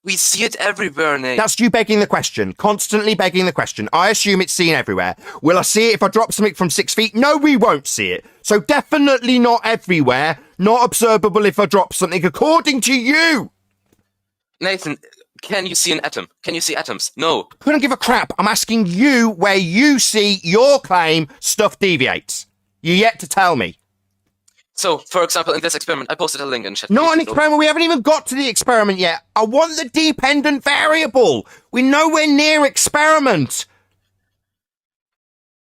We see it everywhere, Nate. That's you begging the question, constantly begging the question. I assume it's seen everywhere. Will I see it if I drop something from 6 feet? No, we won't see it. So definitely not everywhere, not observable if I drop something, according to you. Nathan, can you see an atom? Can you see atoms? No. Couldn't give a crap. I'm asking you where you see your claim stuff deviates. You're yet to tell me. So, for example, in this experiment, I posted a link in chat. Not an experiment. We haven't even got to the experiment yet. I want the dependent variable. We're nowhere near experiment.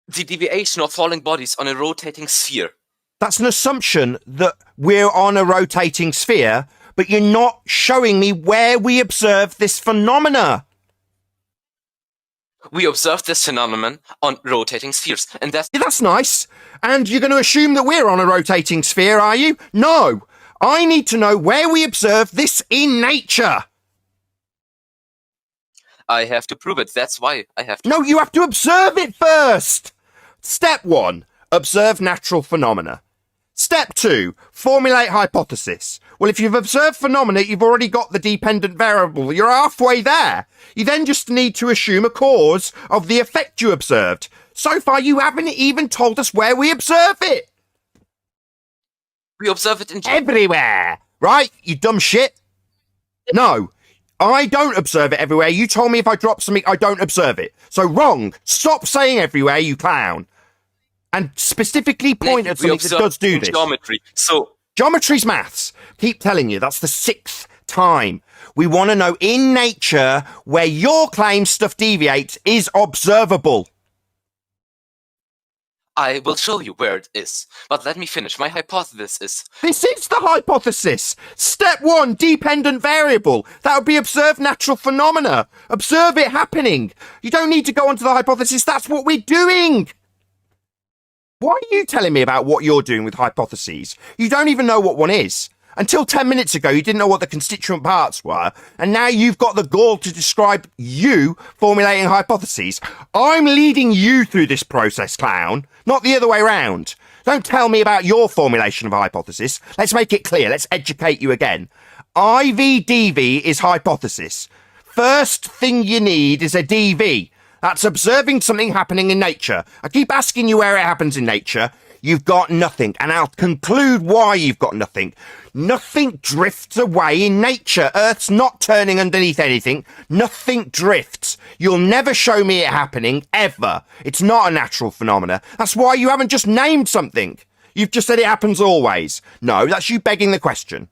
The deviation of falling bodies on a rotating sphere. That's an assumption that we're on a rotating sphere, but you're not showing me where we observe this phenomena. We observed this phenomenon on rotating spheres, and that's nice. And you're going to assume that we're on a rotating sphere, are you? No. I need to know where we observe this in nature. I have to prove it. That's why I have to. No, you have to observe it first. Step 1, observe natural phenomena. Step 2, formulate hypothesis. Well, if you've observed phenomena, you've already got the dependent variable. You're halfway there. You then just need to assume a cause of the effect you observed. So far, you haven't even told us where we observe it. We observe it in everywhere, right? You dumb shit. No, I don't observe it everywhere. You told me if I drop something, I don't observe it. So wrong. Stop saying everywhere, you clown. And specifically point at something that does do this. Geometry. So geometry's maths. Keep telling you, that's the 6th time. We want to know in nature where your claim stuff deviates is observable. I will show you where it is. But let me finish. My hypothesis is... This is the hypothesis. Step 1, dependent variable. That would be observed natural phenomena. Observe it happening. You don't need to go on to the hypothesis. That's what we're doing. Why are you telling me about what you're doing with hypotheses? You don't even know what one is. Until 10 minutes ago, you didn't know what the constituent parts were, and now you've got the gall to describe you formulating hypotheses. I'm leading you through this process, clown, not the other way around. Don't tell me about your formulation of a hypothesis. Let's make it clear. Let's educate you again. IVDV is hypothesis. First thing you need is a DV. That's observing something happening in nature. I keep asking you where it happens in nature. You've got nothing, and I'll conclude why you've got nothing. Nothing drifts away in nature. Earth's not turning underneath anything. Nothing drifts. You'll never show me it happening, ever. It's not a natural phenomena. That's why you haven't just named something. You've just said it happens always. No, that's you begging the question.